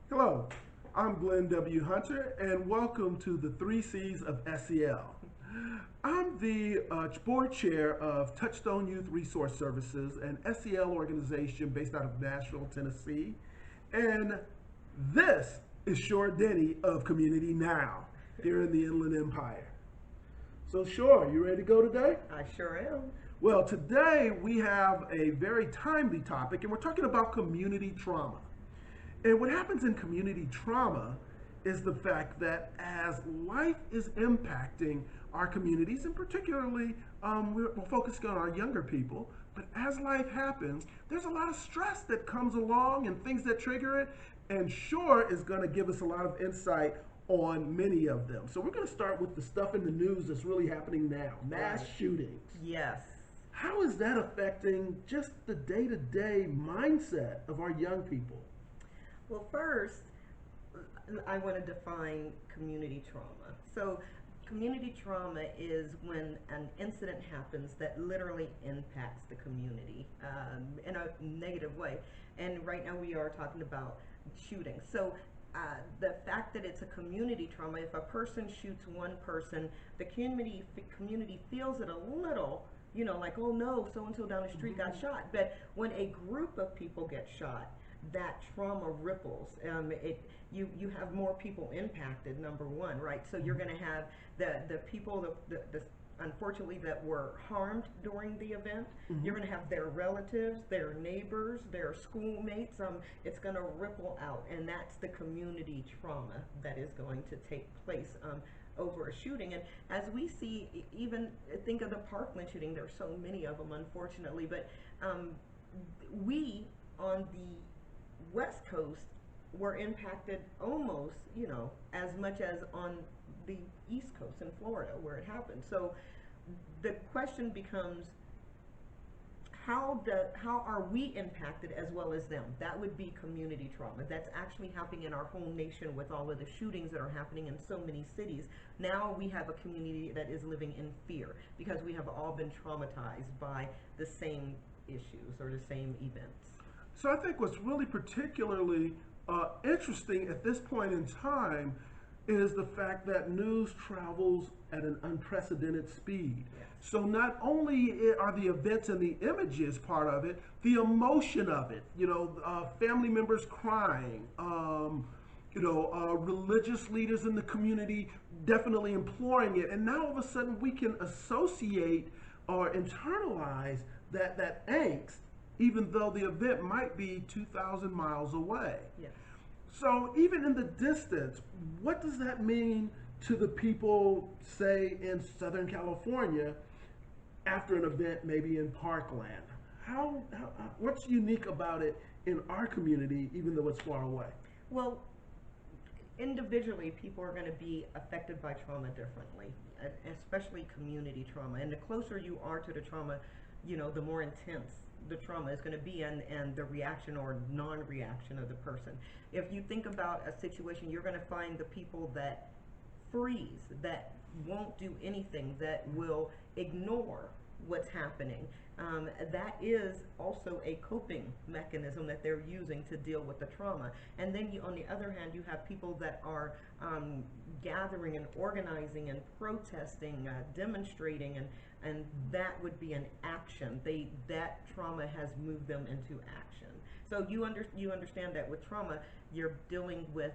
Hello, I'm Glenn W. Hunter, and welcome to the 3 Cs of SEL. I'm the board chair of Touchstone Youth Resource Services, an SEL organization based out of Nashville, Tennessee. And this is Shor Denny of Community Now here in the Inland Empire. So, Shor, you ready to go today? I sure am. Well, today we have a very timely topic, and we're talking about community trauma. And what happens in community trauma is the fact that as life is impacting our communities, and particularly we're focusing on our younger people, but as life happens, there's a lot of stress that comes along and things that trigger it. And Shore is going to give us a lot of insight on many of them. So we're going to start with the stuff in the news that's really happening now, mass Right. shootings. Yes. How is that affecting just the day to day mindset of our young people? Well, first, I want to define community trauma. So, community trauma is when an incident happens that literally impacts the community in a negative way. And right now, we are talking about shooting. So, the fact that it's a community trauma, if a person shoots one person, the community feels it a little. Like, oh no, so and so down the street got shot. But when a group of people get shot, that trauma ripples. You have more people impacted. Number one, right? So you're going to have the people the unfortunately that were harmed during the event. You're going to have their relatives, their neighbors, their schoolmates. It's going to ripple out, and that's the community trauma that is going to take place. Over a shooting. And as we see, even think of the Parkland shooting, there's so many of them, unfortunately, but we on the West Coast were impacted almost, as much as on the East Coast in Florida where it happened. So the question becomes, how are we impacted as well as them? That would be community trauma. That's actually happening in our whole nation with all of the shootings that are happening in so many cities. Now we have a community that is living in fear because we have all been traumatized by the same issues or the same events. So I think what's really particularly interesting at this point in time is the fact that news travels at an unprecedented speed. Yes. So not only are the events and the images part of it, the emotion of it, family members crying, religious leaders in the community definitely imploring it. And now all of a sudden we can associate or internalize that angst, even though the event might be 2,000 miles away. Yes. So even in the distance, what does that mean to the people, say, in Southern California after an event maybe in Parkland? What's unique about it in our community, even though it's far away? Well, individually, people are going to be affected by trauma differently, especially community trauma. And the closer you are to the trauma, the more intense the trauma is going to be, and the reaction or non-reaction of the person. If you think about a situation, you're going to find the people that freeze, that won't do anything, that will ignore what's happening. That is also a coping mechanism that they're using to deal with the trauma. And then on the other hand, you have people that are gathering and organizing and protesting, demonstrating, and that would be an action. That trauma has moved them into action. So you understand that with trauma, you're dealing with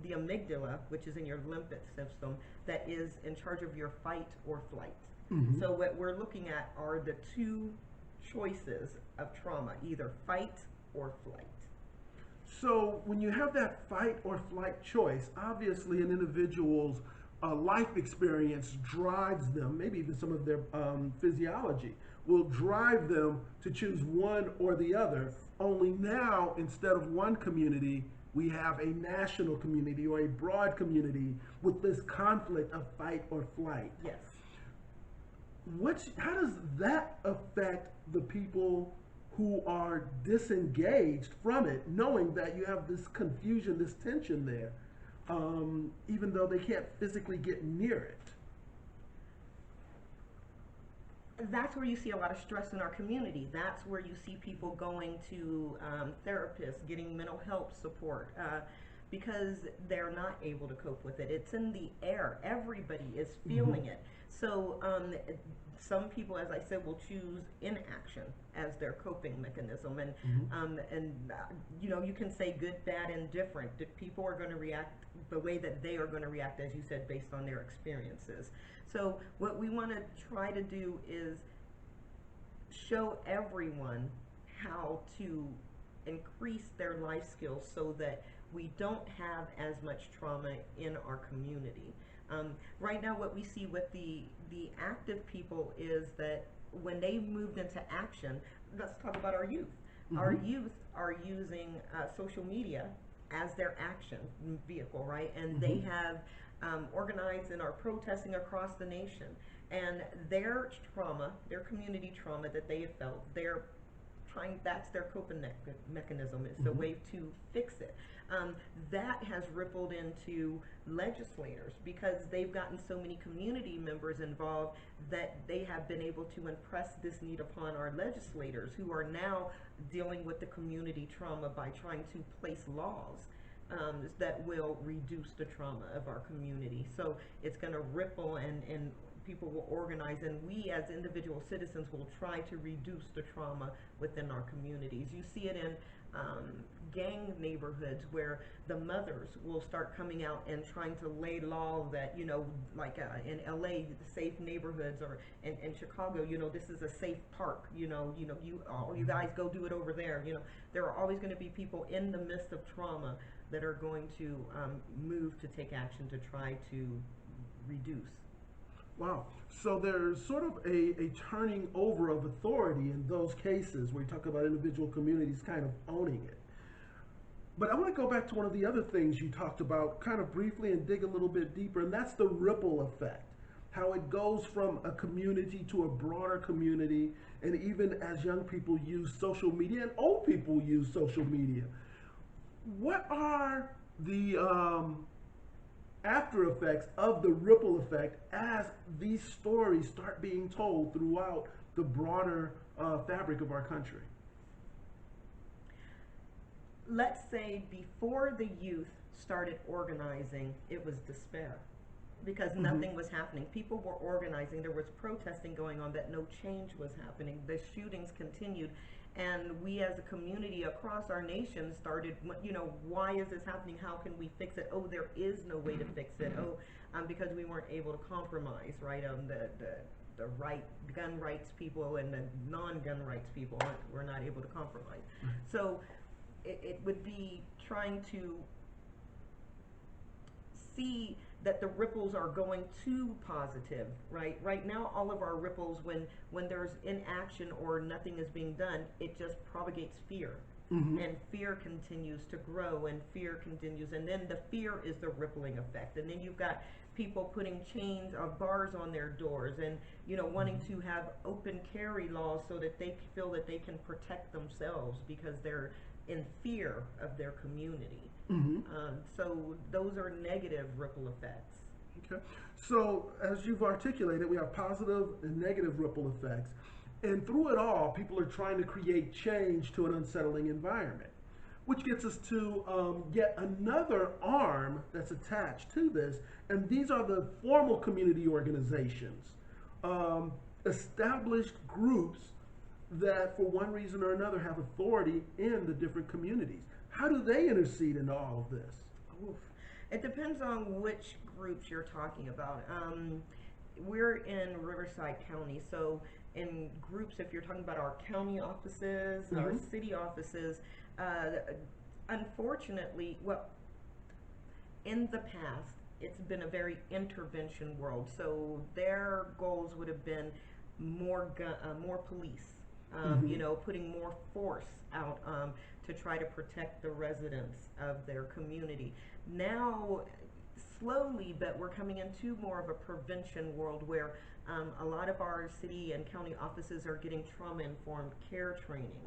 the amygdala, which is in your limbic system, that is in charge of your fight or flight. Mm-hmm. So what we're looking at are the two choices of trauma, either fight or flight. So when you have that fight or flight choice, obviously an individual's life experience drives them, maybe even some of their physiology will drive them to choose one or the other. Only now, instead of one community, we have a national community or a broad community with this conflict of fight or flight. Yes. How does that affect the people who are disengaged from it, knowing that you have this confusion, this tension there, even though they can't physically get near it? that's where you see a lot of stress in our community. That's where you see people going to therapists, getting mental health support, because they're not able to cope with it. It's in the air. Everybody is Mm-hmm. feeling it. So some people, as I said, will choose inaction as their coping mechanism, Mm-hmm. you know, you can say good, bad, and different. People are going to react the way that they are going to react, as you said, based on their experiences. So what we want to try to do is show everyone how to increase their life skills so that we don't have as much trauma in our community. Right now, what we see with the active people is that when they moved into action, let's talk about our youth. Our Mm-hmm. youth are using social media as their action vehicle, right? And Mm-hmm. they have organized and are protesting across the nation. And their trauma, their community trauma that they have felt, they're trying, that's their coping mechanism. It's a Mm-hmm. way to fix it. That has rippled into legislators because they've gotten so many community members involved that they have been able to impress this need upon our legislators who are now dealing with the community trauma by trying to place laws that will reduce the trauma of our community. So it's going to ripple and people will organize, and we as individual citizens will try to reduce the trauma within our communities. You see it in gang neighborhoods where the mothers will start coming out and trying to lay law that, you know, like in LA, the safe neighborhoods, or in Chicago, you know, this is a safe park, you all you guys go do it over there. You know, there are always going to be people in the midst of trauma that are going to move to take action to try to reduce. Wow. So there's sort of a turning over of authority in those cases where you talk about individual communities kind of owning it. But I want to go back to one of the other things you talked about kind of briefly and dig a little bit deeper, and that's the ripple effect. How it goes from a community to a broader community, and even as young people use social media and old people use social media. What are the after effects of the ripple effect as these stories start being told throughout the broader fabric of our country? Let's say before the youth started organizing, it was despair because Mm-hmm. nothing was happening. People were organizing, there was protesting going on, that no change was happening. The shootings continued, and we as a community across our nation started, why is this happening? How can we fix it? Oh, there is no way to fix it. Oh, because we weren't able to compromise, right? The right gun rights people and the non-gun rights people were not able to compromise. So it would be trying to see that the ripples are going too positive, right? Right now, all of our ripples, when there's inaction or nothing is being done, it just propagates fear. Mm-hmm. And fear continues to grow, and fear continues, and then the fear is the rippling effect. And then you've got people putting chains of bars on their doors, and wanting to have open carry laws so that they feel that they can protect themselves because they're in fear of their community. Mm-hmm. So those are negative ripple effects. Okay. So, as you've articulated, we have positive and negative ripple effects. And through it all, people are trying to create change to an unsettling environment, which gets us to yet another arm that's attached to this. And these are the formal community organizations, um, established groups that, for one reason or another, have authority in the different communities. How do they intercede into all of this? Oof. It depends on which groups you're talking about. We're in Riverside County, so in groups, if you're talking about our county offices, our Mm-hmm. city offices, unfortunately, well, in the past, it's been a very intervention world. So their goals would have been more police, Mm-hmm. putting more force out to try to protect the residents of their community. Now, slowly, but we're coming into more of a prevention world where a lot of our city and county offices are getting trauma-informed care training.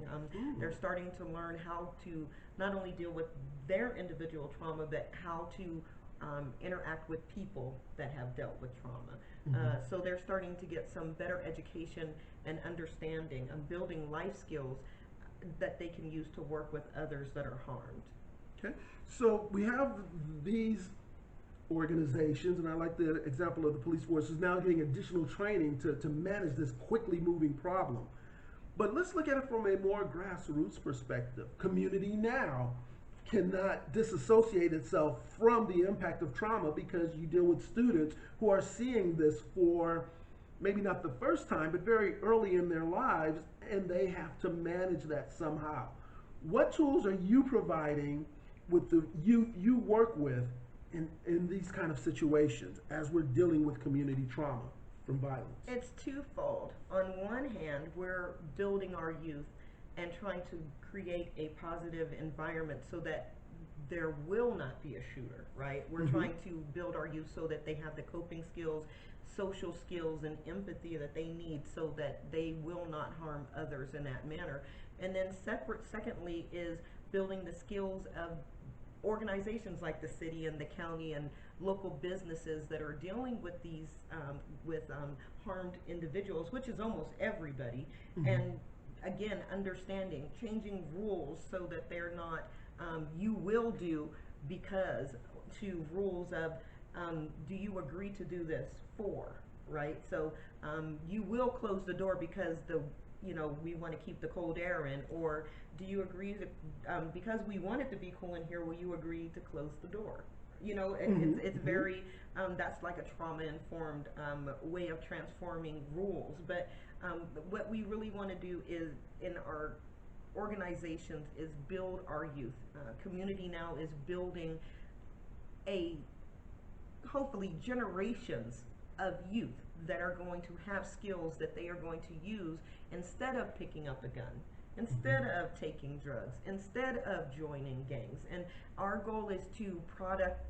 They're Ooh. starting to learn how to not only deal with their individual trauma, but how to interact with people that have dealt with trauma. Mhm. So they're starting to get some better education and understanding and building life skills that they can use to work with others that are harmed. Okay, so we have these organizations, and I like the example of the police force is now getting additional training to manage this quickly moving problem. But let's look at it from a more grassroots perspective. Community now cannot disassociate itself from the impact of trauma because you deal with students who are seeing this for maybe not the first time, but very early in their lives, and they have to manage that somehow. What tools are you providing with the youth you work with in these kind of situations as we're dealing with community trauma from violence? It's twofold. On one hand, we're building our youth and trying to create a positive environment so that there will not be a shooter, right? We're Mm-hmm. trying to build our youth so that they have the coping skills, social skills, and empathy that they need so that they will not harm others in that manner. And then secondly, is building the skills of organizations like the city and the county and local businesses that are dealing with these harmed individuals, which is almost everybody, Mm-hmm. and again understanding, changing rules so that they're not you will do because to rules of do you agree to do this for, right? So you will close the door because we want to keep the cold air in, or do you agree to because we want it to be cool in here, will you agree to close the door? Mm-hmm. It's Mm-hmm. very that's like a trauma informed way of transforming rules. But what we really want to do is in our organizations is build our youth. Community now is building a hopefully generations of youth that are going to have skills that they are going to use instead of picking up a gun, instead Mm-hmm. of taking drugs, instead of joining gangs. And our goal is to product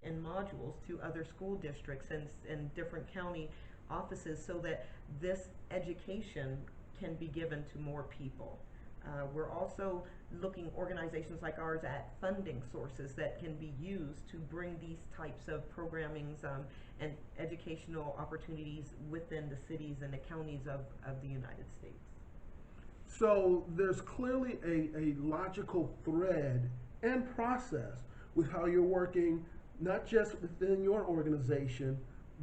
and modules to other school districts and different county offices so that this education can be given to more people. We're also looking organizations like ours at funding sources that can be used to bring these types of programmings and educational opportunities within the cities and the counties of the United States. So there's clearly a logical thread and process with how you're working, not just within your organization,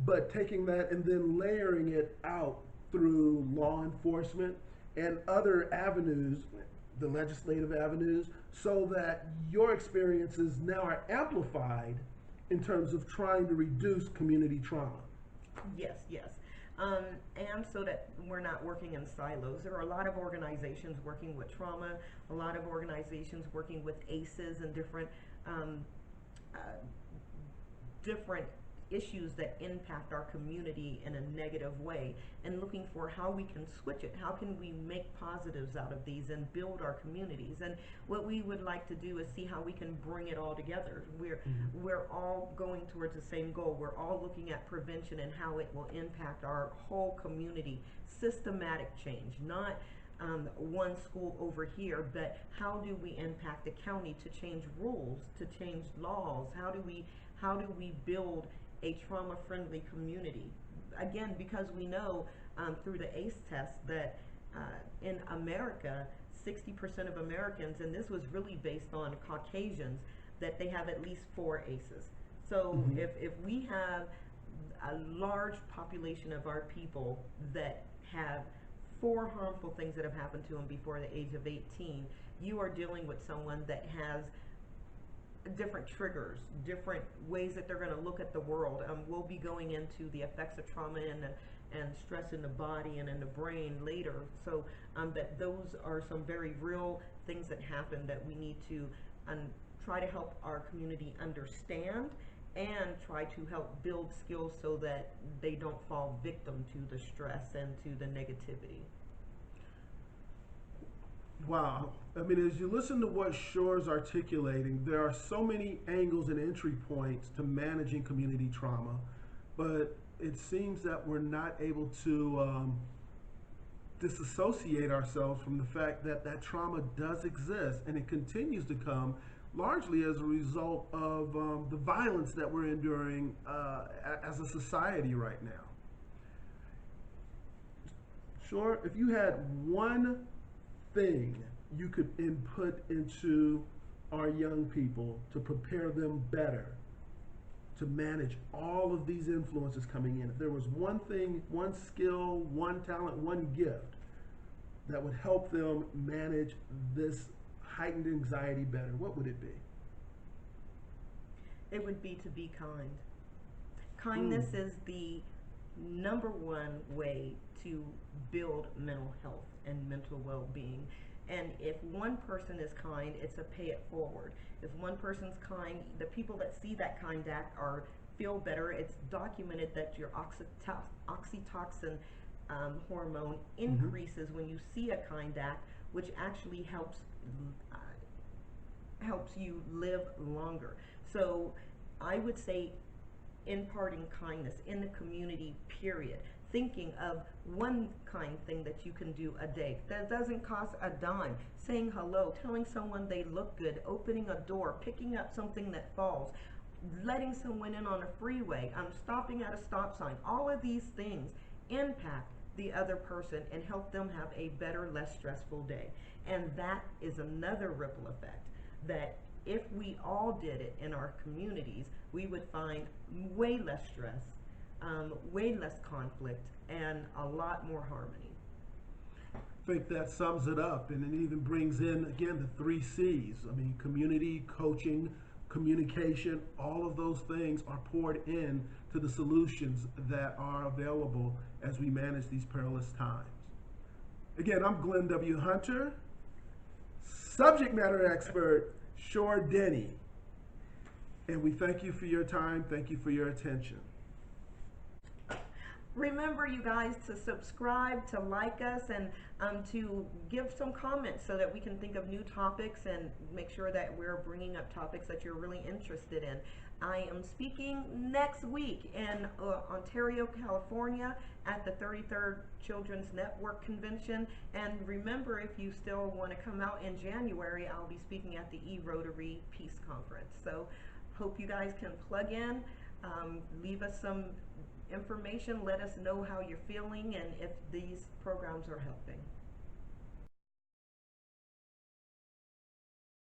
but taking that and then layering it out through law enforcement and other avenues, the legislative avenues, so that your experiences now are amplified in terms of trying to reduce community trauma. Yes, yes. And so that we're not working in silos. There are a lot of organizations working with trauma, a lot of organizations working with ACEs and um, uh, different issues that impact our community in a negative way, and looking for how we can switch it. How can we make positives out of these and build our communities? And what we would like to do is see how we can bring it all together. Mm-hmm. We're all going towards the same goal. We're all looking at prevention and how it will impact our whole community. Systematic change, not one school over here, but how do we impact the county to change rules, to change laws? How do we build a trauma-friendly community? Again, because we know through the ACE test that in America, 60% of Americans, and this was really based on Caucasians, that they have at least 4 ACEs. So Mm-hmm. if we have a large population of our people that have 4 harmful things that have happened to them before the age of 18, you are dealing with someone that has different triggers, different ways that they're going to look at the world. We'll be going into the effects of trauma and stress in the body and in the brain later. So that those are some very real things that happen that we need to try to help our community understand and try to help build skills so that they don't fall victim to the stress and to the negativity. Wow. I mean, as you listen to what Shor's articulating, there are so many angles and entry points to managing community trauma, but it seems that we're not able to disassociate ourselves from the fact that that trauma does exist and it continues to come largely as a result of the violence that we're enduring as a society right now. Sure, if you had one thing you could input into our young people to prepare them better to manage all of these influences coming in, if there was one thing, one skill, one talent, one gift that would help them manage this heightened anxiety better, what would it be? It would be to be kind. Kindness is the number one way to build mental health and mental well-being. And if one person is kind, it's a pay it forward. If one person's kind, the people that see that kind act are feel better. It's documented that your oxytocin hormone increases when you see a kind act, which actually uh, helps you live longer. So I would say imparting kindness in the community, period. Thinking of one kind thing that you can do a day that doesn't cost a dime. Saying hello, telling someone they look good, opening a door, picking up something that falls, letting someone in on a freeway, stopping at a stop sign. All of these things impact the other person and help them have a better, less stressful day. And that is another ripple effect that if we all did it in our communities, we would find way less stress, way less conflict, and a lot more harmony. I think that sums it up, and it even brings in again the 3 Cs. I mean, community, coaching, communication, all of those things are poured in to the solutions that are available as we manage these perilous times. Again, I'm Glenn W. Hunter, subject matter expert, Shor Denny, and we thank you for your time, thank you for your attention. Remember, you guys, to subscribe, to like us, and to give some comments so that we can think of new topics and make sure that we're bringing up topics that you're really interested in. I am speaking next week in Ontario, California at the 33rd Children's Network Convention. And remember, if you still want to come out in January, I'll be speaking at the E-Rotary Peace Conference. So hope you guys can plug in, leave us some information, let us know how you're feeling and if these programs are helping.